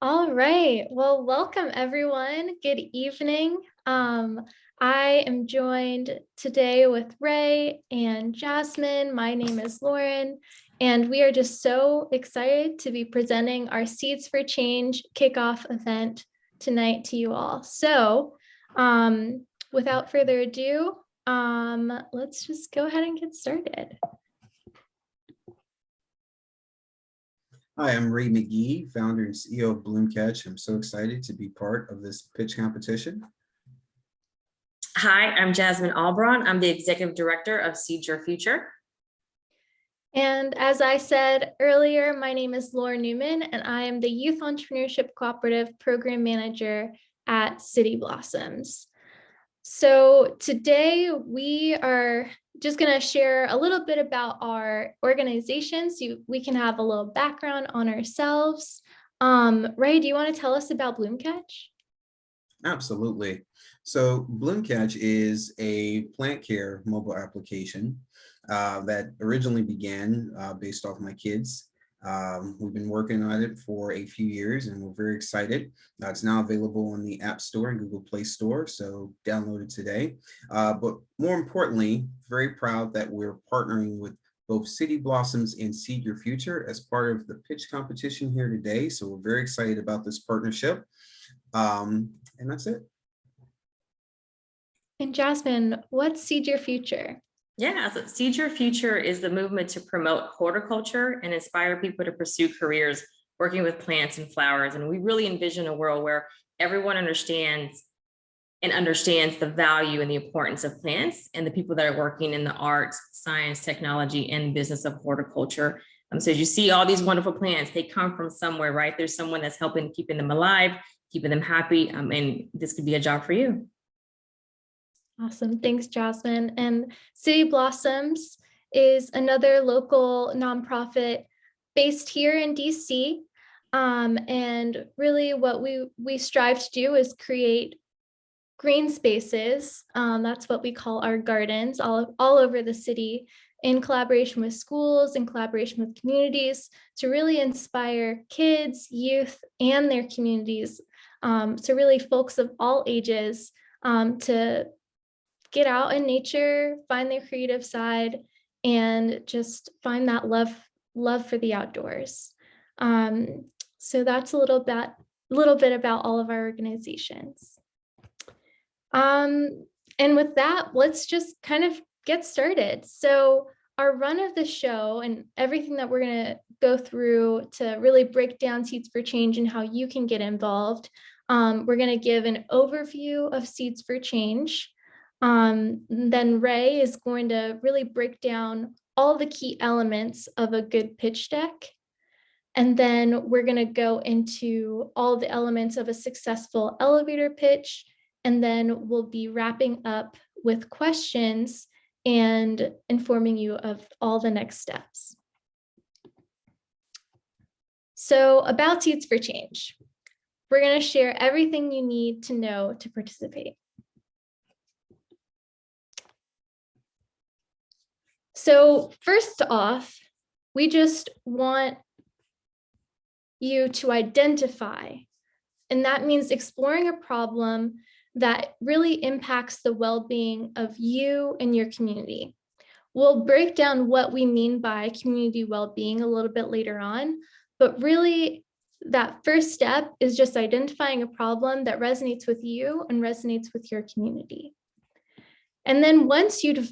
All right. Well, welcome everyone. Good evening. I am joined today with Ray and Jasmine. My name is Lauren, and we are just so excited to be presenting our Seeds for Change kickoff event tonight to you all. So, without further ado, let's just go ahead and get started. Hi, I'm Ray McGee, founder and CEO of Bloomcatch. I'm so excited to be part of this pitch competition. Hi, I'm Jasmine Albron. I'm the Executive Director of Seed Your Future. And as I said earlier, my name is Laura Newman, and I am the Youth Entrepreneurship Cooperative Program Manager at City Blossoms. So today we are just going to share a little bit about our organization so we can have a little background on ourselves. Ray, do you want to tell us about Bloomcatch? Absolutely. So Bloomcatch is a plant care mobile application that originally began based off my kids. We've been working on it for a few years and we're very excited. It's now available in the App Store and Google Play Store, so download it today. But more importantly, very proud that we're partnering with both City Blossoms and Seed Your Future as part of the pitch competition here today. So we're very excited about this partnership. And that's it. And Jasmine, what's Seed Your Future? Yeah, so Seed Your Future is the movement to promote horticulture and inspire people to pursue careers working with plants and flowers. And we really envision a world where everyone understands the value and the importance of plants, and the people that are working in the arts, science, technology, and business of horticulture. So as you see all these wonderful plants, they come from somewhere, right? There's someone that's helping keeping them alive, keeping them happy, and this could be a job for you. Awesome. Thanks, Jasmine. And City Blossoms is another local nonprofit based here in DC. And really what we strive to do is create green spaces. That's what we call our gardens all over the city, in collaboration with schools, in collaboration with communities, to really inspire kids, youth, and their communities. So really folks of all ages to get out in nature, find their creative side, and just find that love for the outdoors. So that's a little bit about all of our organizations. And with that, let's just kind of get started. So our run of the show and everything that we're going to go through to really break down Seeds for Change and how you can get involved. We're going to give an overview of Seeds for Change. Then Ray is going to really break down all the key elements of a good pitch deck. And then we're going to go into all the elements of a successful elevator pitch. And then we'll be wrapping up with questions and informing you of all the next steps. So about Seeds for Change, we're going to share everything you need to know to participate. So first off, we just want you to identify, and that means exploring a problem that really impacts the well-being of you and your community. We'll break down what we mean by community well-being a little bit later on, but really that first step is just identifying a problem that resonates with you and resonates with your community. And then once you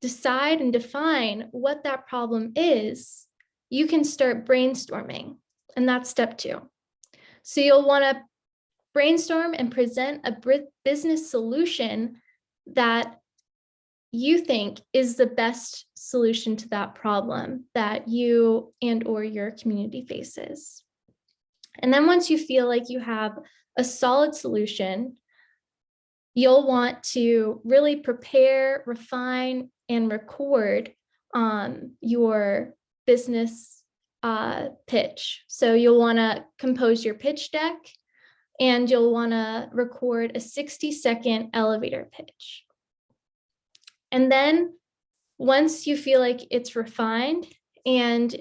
decide and define what that problem is, you can start brainstorming, and that's step 2. So you'll want to brainstorm and present a business solution that you think is the best solution to that problem that you and or your community faces. And then once you feel like you have a solid solution, you'll want to really prepare, refine, and record your business pitch. So you'll want to compose your pitch deck, and you'll want to record a 60-second elevator pitch. And then once you feel like it's refined and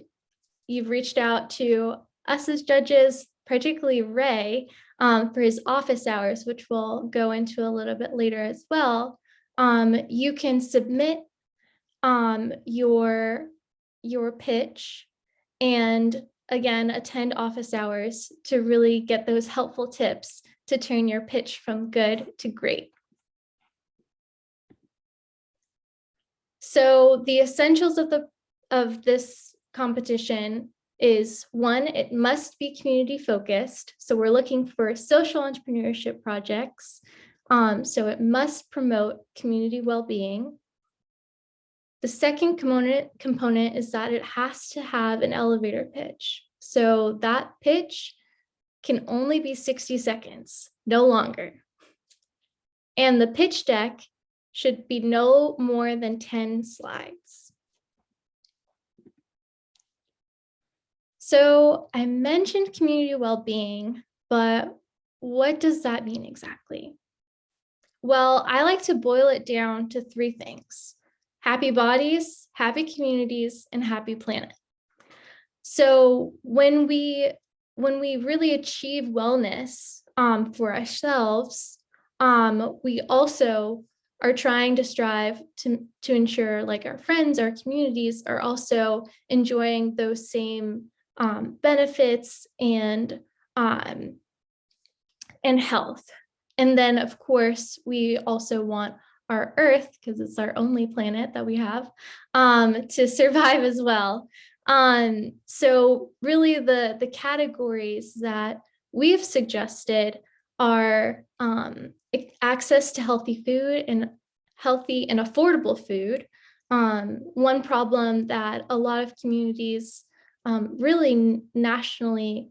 you've reached out to us as judges, particularly Ray, for his office hours, which we'll go into a little bit later as well, you can submit your pitch and again, attend office hours to really get those helpful tips to turn your pitch from good to great. So the essentials of this competition is, one, it must be community focused. So we're looking for social entrepreneurship projects. So it must promote community well-being. The second component is that it has to have an elevator pitch. So that pitch can only be 60 seconds, no longer. And the pitch deck should be no more than 10 slides. So I mentioned community well-being, but what does that mean exactly? Well, I like to boil it down to three things: happy bodies, happy communities, and happy planet. So when we really achieve wellness for ourselves, we also are trying to strive to ensure like our friends, our communities are also enjoying those same benefits and health. And then of course, we also want our Earth, because it's our only planet that we have, to survive as well. So really the categories that we've suggested are access to healthy food and healthy and affordable food. One problem that a lot of communities really nationally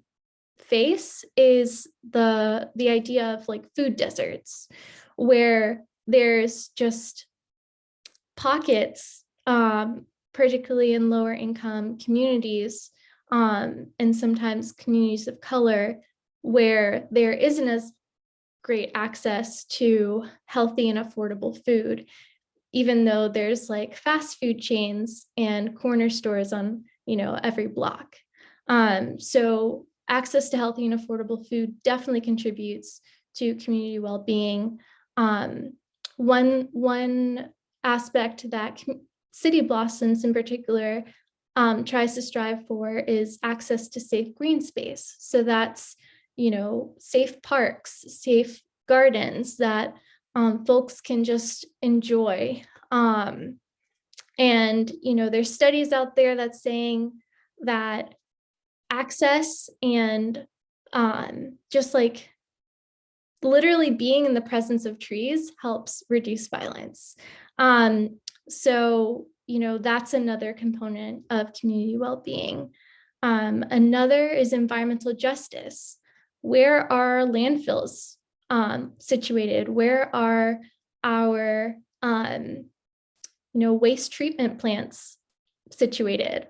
face is the idea of like food deserts, where there's just pockets, particularly in lower income communities, and sometimes communities of color, where there isn't as great access to healthy and affordable food, even though there's like fast food chains and corner stores on, every block. So access to healthy and affordable food definitely contributes to community well-being. One aspect that City Blossoms in particular tries to strive for is access to safe green space. So that's, safe parks, safe gardens that folks can just enjoy. And, there's studies out there that's saying that access and just like literally being in the presence of trees helps reduce violence. So, that's another component of community well-being. Another is environmental justice. Where are landfills situated? Where are our, waste treatment plants situated?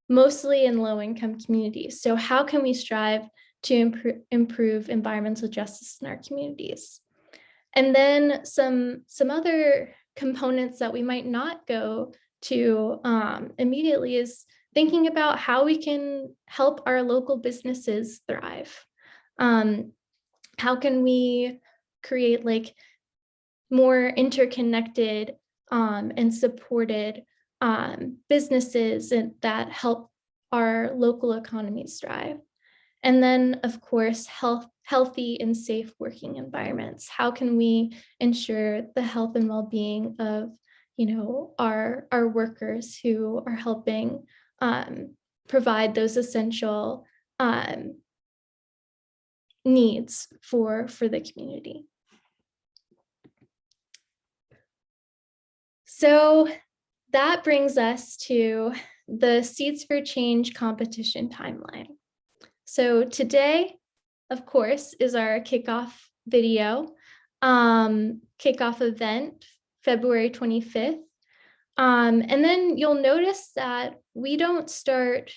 Mostly in low-income communities. So how can we strive to improve environmental justice in our communities? And then some other components that we might not go to immediately is thinking about how we can help our local businesses thrive. How can we create like more interconnected and supported businesses that help our local economies thrive? And then, of course, healthy and safe working environments. How can we ensure the health and well-being of, our workers who are helping provide those essential needs for the community? So that brings us to the Seeds for Change competition timeline. So today, of course, is our kickoff video, kickoff event, February 25th. And then you'll notice that we don't start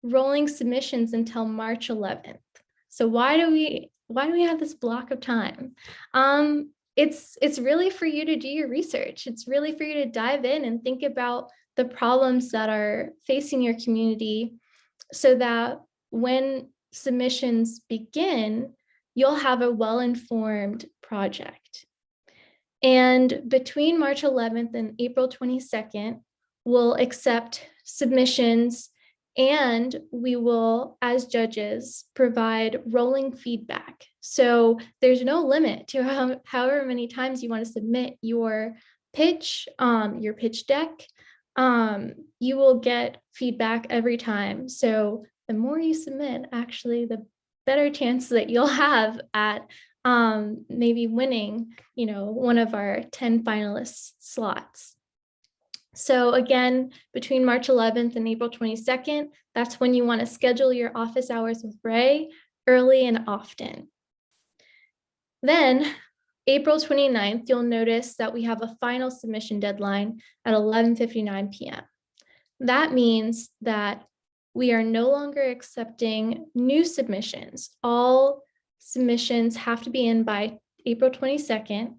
rolling submissions until March 11th. So why do we have this block of time? It's really for you to do your research. It's really for you to dive in and think about the problems that are facing your community, so that when submissions begin, you'll have a well-informed project. And between March 11th and April 22nd, we'll accept submissions, and we will, as judges, provide rolling feedback. So there's no limit to however many times you want to submit your pitch deck. You will get feedback every time. So the more you submit, actually, the better chance that you'll have at maybe winning, one of our 10 finalist slots. So again, between March 11th and April 22nd, that's when you want to schedule your office hours with Ray early and often. Then April 29th, you'll notice that we have a final submission deadline at 11:59 p.m. That means that we are no longer accepting new submissions. All submissions have to be in by April 22nd,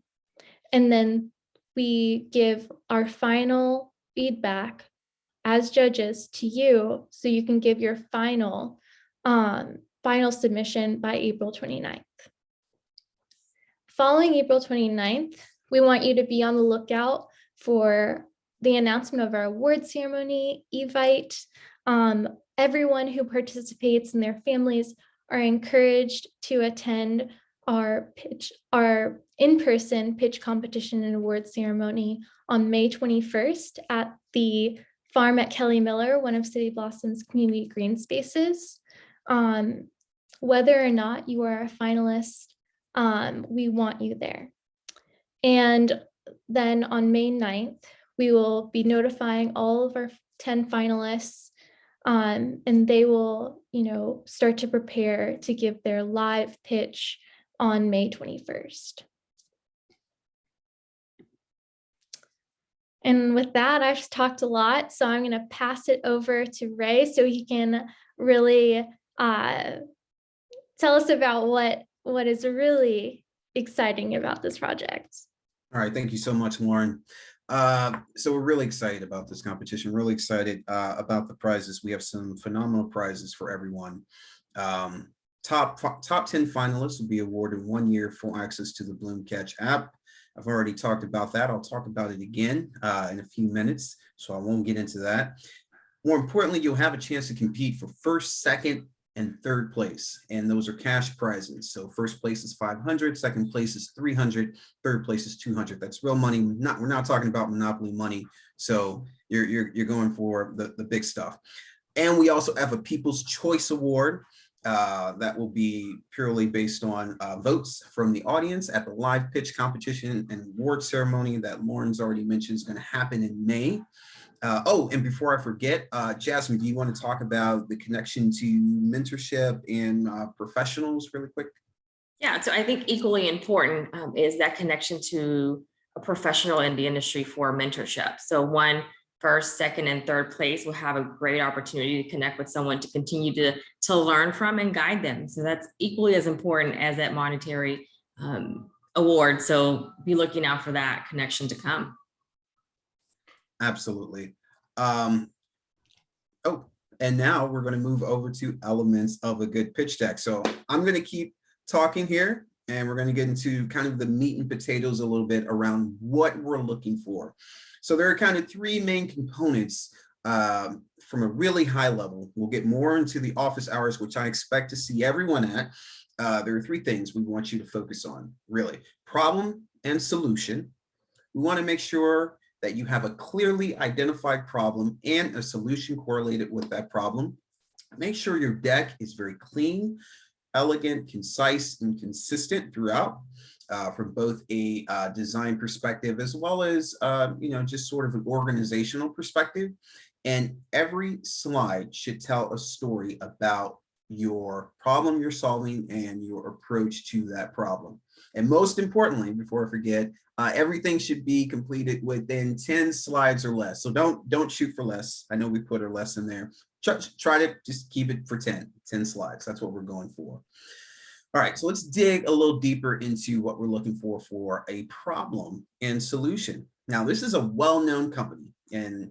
and then we give our final feedback as judges to you, so you can give your final submission by April 29th. Following April 29th, we want you to be on the lookout for the announcement of our award ceremony, Evite. Everyone who participates and their families are encouraged to attend our in-person pitch competition and award ceremony on May 21st at the farm at Kelly Miller, one of City Blossom's community green spaces. Whether or not you are a finalist, we want you there. And then on May 9th, we will be notifying all of our 10 finalists, and they will, start to prepare to give their live pitch on May 21st. And with that, I've talked a lot, so I'm going to pass it over to Ray so he can really tell us about what is really exciting about this project. All right, thank you so much, Lauren. So we're really excited about this competition, really excited about the prizes. We have some phenomenal prizes for everyone. Top 10 finalists will be awarded 1 year full access to the Bloomcatch app. I've already talked about that. I'll talk about it again in a few minutes, so I won't get into that. More importantly, you'll have a chance to compete for first, second, and third place, and those are cash prizes. So first place is 500, second place is 300, third place is 200. That's real money. We're not talking about monopoly money. So you're going for the big stuff. And we also have a People's Choice Award that will be purely based on votes from the audience at the live pitch competition and award ceremony that Lauren's already mentioned is going to happen in May. And before I forget, Jasmine, do you want to talk about the connection to mentorship and professionals really quick? Yeah, so I think equally important is that connection to a professional in the industry for mentorship. So first, second, and third place will have a great opportunity to connect with someone to continue to learn from and guide them. So that's equally as important as that monetary award. So be looking out for that connection to come. Absolutely. And now we're going to move over to elements of a good pitch deck. So I'm going to keep talking here, and we're going to get into kind of the meat and potatoes a little bit around what we're looking for. So there are kind of three main components from a really high level. We'll get more into the office hours, which I expect to see everyone at. There are three things we want you to focus on, really. Problem and solution. We want to make sure that you have a clearly identified problem and a solution correlated with that problem. Make sure your deck is very clean, elegant, concise, and consistent throughout, from both a design perspective as well as just sort of an organizational perspective. And every slide should tell a story about your problem you're solving and your approach to that problem. And most importantly, before I forget, everything should be completed within 10 slides or less. So don't shoot for less. I know we put our less in there. Try to just keep it for 10 slides. That's what we're going for. All right, so let's dig a little deeper into what we're looking for a problem and solution. Now, this is a well-known company, and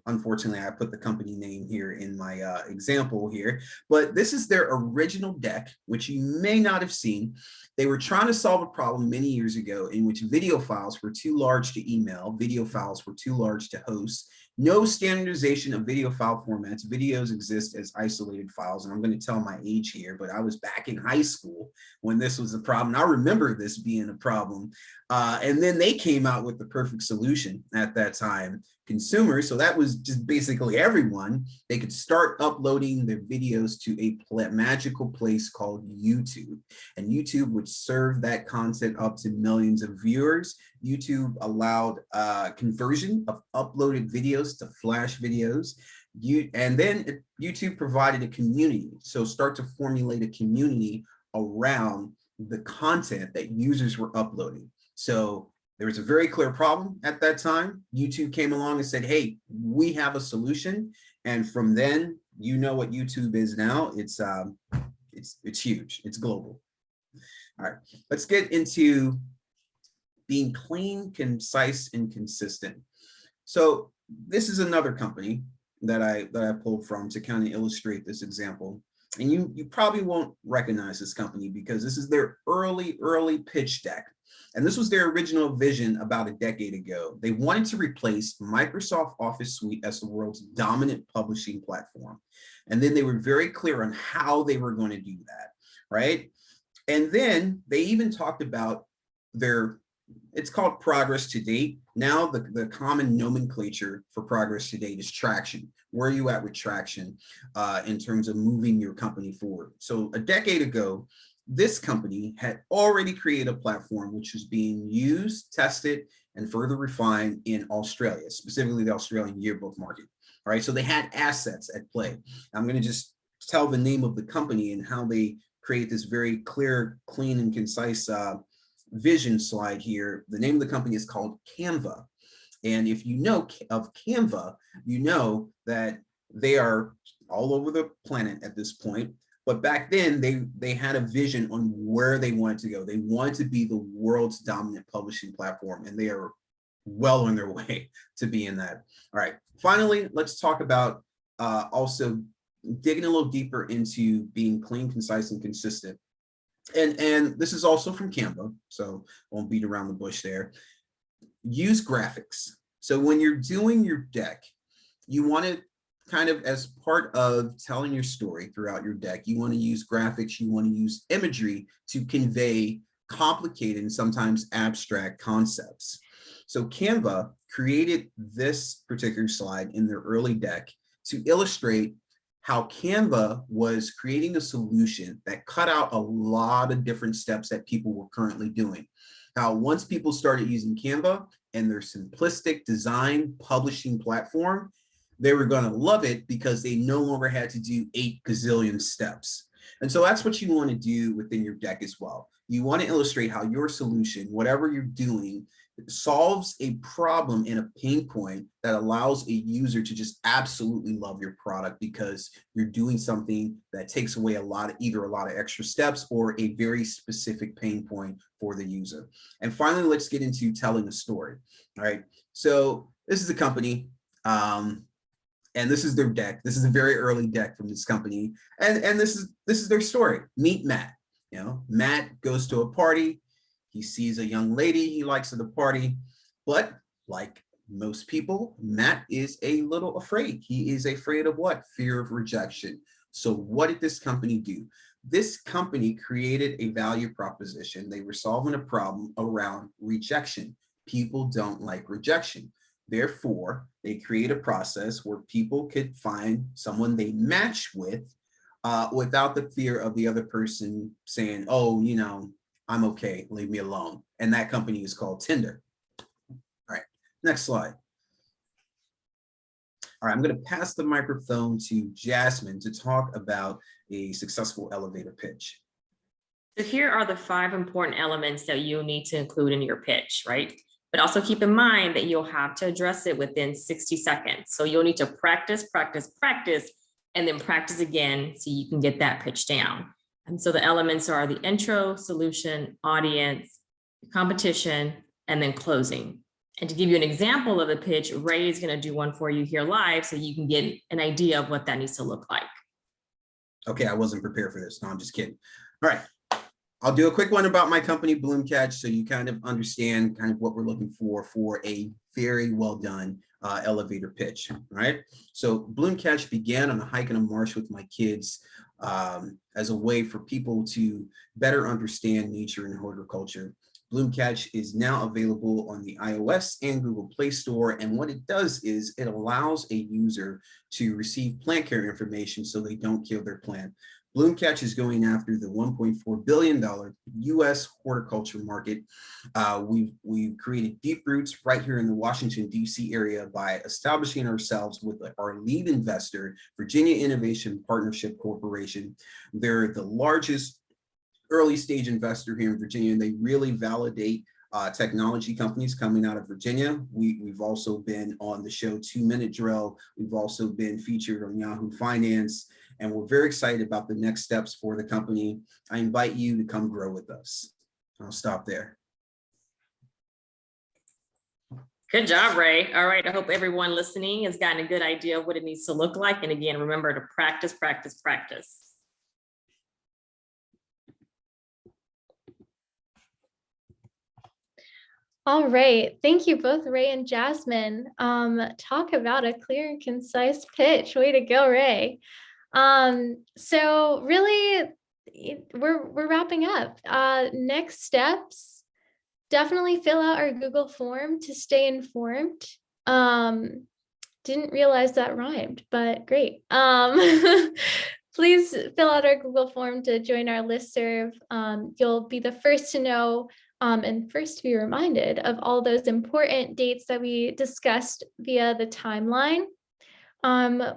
Unfortunately, I put the company name here in my example here, but this is their original deck, which you may not have seen. They were trying to solve a problem many years ago in which video files were too large to email, video files were too large to host, no standardization of video file formats. Videos exist as isolated files. And I'm going to tell my age here, but I was back in high school when this was a problem. I remember this being a problem. And then they came out with the perfect solution at that time. Consumers, so that was just basically everyone, they could start uploading their videos to a magical place called YouTube, and YouTube would serve that content up to millions of viewers. YouTube allowed conversion of uploaded videos to Flash videos. And then YouTube provided a community, so start to formulate a community around the content that users were uploading. So there was a very clear problem at that time. YouTube came along and said, hey, we have a solution. And from then, you know what YouTube is now. It's huge. It's global. All right, let's get into being clean, concise, and consistent. So this is another company that I pulled from to kind of illustrate this example. And you probably won't recognize this company because this is their early pitch deck. And this was their original vision about a decade ago. They wanted to replace Microsoft Office Suite as the world's dominant publishing platform. And then they were very clear on how they were going to do that, right? And then they even talked about it's called progress to date. Now the common nomenclature for progress to date is traction. Where are you at with traction in terms of moving your company forward? So a decade ago, this company had already created a platform which was being used, tested, and further refined in Australia, specifically the Australian yearbook market. All right, so they had assets at play. I'm going to just tell the name of the company and how they create this very clear, clean, and concise vision slide here. The name of the company is called Canva. And if you know of Canva, you know that they are all over the planet at this point. But back then, they had a vision on where they wanted to go. They wanted to be the world's dominant publishing platform, and they are well on their way to being that. All right, finally, let's talk about also digging a little deeper into being clean, concise, and consistent. And this is also from Canva, so won't beat around the bush there. Use graphics. So when you're doing your deck, you want to kind of, as part of telling your story throughout your deck, you want to use graphics, you want to use imagery to convey complicated and sometimes abstract concepts. So Canva created this particular slide in their early deck to illustrate how Canva was creating a solution that cut out a lot of different steps that people were currently doing. How once people started using Canva and their simplistic design publishing platform, they were going to love it because they no longer had to do 8 gazillion steps. And so that's what you want to do within your deck as well. You want to illustrate how your solution, whatever you're doing, solves a problem and a pain point that allows a user to just absolutely love your product because you're doing something that takes away either a lot of extra steps or a very specific pain point for the user. And finally, let's get into telling a story. All right. So this is a company. And this is their deck. This is a very early deck from this company. And this is their story. Meet Matt. You know, Matt goes to a party. He sees a young lady he likes at the party, but like most people, Matt is a little afraid. He is afraid of what? Fear of rejection. So what did this company do? This company created a value proposition. They were solving a problem around rejection. People don't like rejection. Therefore, they create a process where people could find someone they match with without the fear of the other person saying, oh, you know, I'm okay, leave me alone. And that company is called Tinder. All right, next slide. All right, I'm going to pass the microphone to Jasmine to talk about a successful elevator pitch. So here are the 5 important elements that you'll need to include in your pitch, right? But also keep in mind that you'll have to address it within 60 seconds. So you'll need to practice, and then practice again so you can get that pitch down. And so the elements are the intro, solution, audience, competition, and then closing. And to give you an example of the pitch, Ray is going to do one for you here live so you can get an idea of what that needs to look like. Okay, I wasn't prepared for this. No, I'm just kidding. All right. I'll do a quick one about my company, Bloomcatch, so you kind of understand kind of what we're looking for a very well done elevator pitch, right? So Bloomcatch began on a hike and a march with my kids as a way for people to better understand nature and horticulture. Bloomcatch is now available on the iOS and Google Play Store. And what it does is it allows a user to receive plant care information so they don't kill their plant. Bloomcatch is going after the $1.4 billion US horticulture market. We've created deep roots right here in the Washington, D.C. area by establishing ourselves with our lead investor, Virginia Innovation Partnership Corporation. They're the largest early stage investor here in Virginia, and they really validate technology companies coming out of Virginia. We've also been on the show 2 Minute Drill. We've also been featured on Yahoo Finance, and we're very excited about the next steps for the company. I invite you to come grow with us. I'll stop there. Good job, Ray. All right, I hope everyone listening has gotten a good idea of what it needs to look like. And again, remember to practice, practice, practice. All right. Thank you both, Ray and Jasmine. Talk about a clear and concise pitch. Way to go, Ray. So really, we're wrapping up. Next steps, definitely fill out our Google form to stay informed. Didn't realize that rhymed, but great. Please fill out our Google form to join our listserv. You'll be the first to know and first to be reminded of all those important dates that we discussed via the timeline.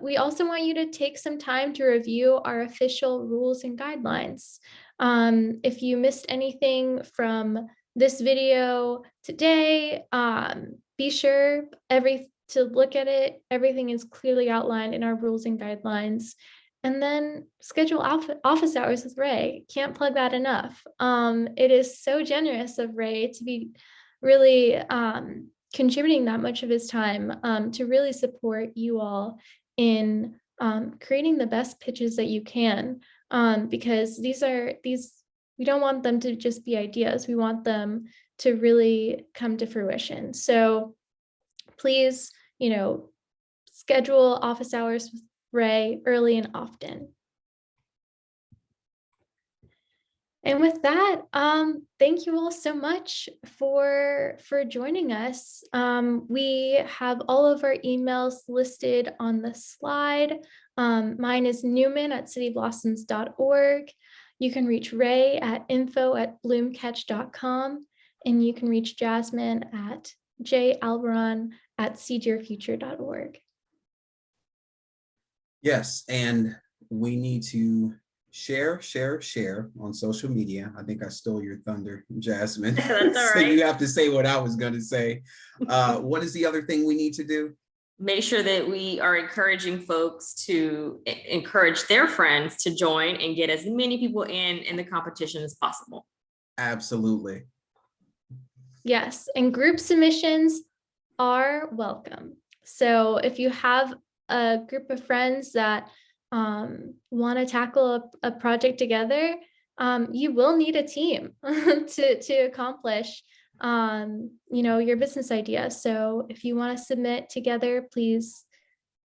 We also want you to take some time to review our official rules and guidelines. If you missed anything from this video today, be sure to look at it. Everything is clearly outlined in our rules and guidelines. And then schedule office hours with Ray. Can't plug that enough. It is so generous of Ray to be really contributing that much of his time to really support you all in creating the best pitches that you can, because we don't want them to just be ideas. We want them to really come to fruition. So please, schedule office hours with Ray early and often. And with that, thank you all so much for joining us. We have all of our emails listed on the slide. Mine is newman@cityblossoms.org. You can reach Ray at info@bloomcatch.com, and you can reach Jasmine at jalberon@seedyourfuture.org. Yes, and we need to share on social media. I think I stole your thunder, Jasmine. That's all So right. you have to say what I was going to say. What is the other thing we need to do? Make sure that we are encouraging folks to encourage their friends to join and get as many people in the competition as possible. Absolutely. Yes, and group submissions are welcome. So if you have a group of friends that want to tackle a project together, you will need a team to accomplish your business idea. So if you want to submit together, please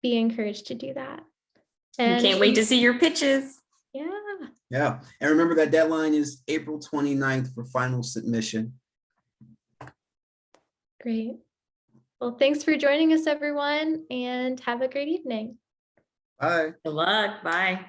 be encouraged to do that. And can't wait to see your pitches. Yeah. And remember that deadline is April 29th for final submission. Great. Well, thanks for joining us, everyone, and have a great evening. Bye. Good luck. Bye.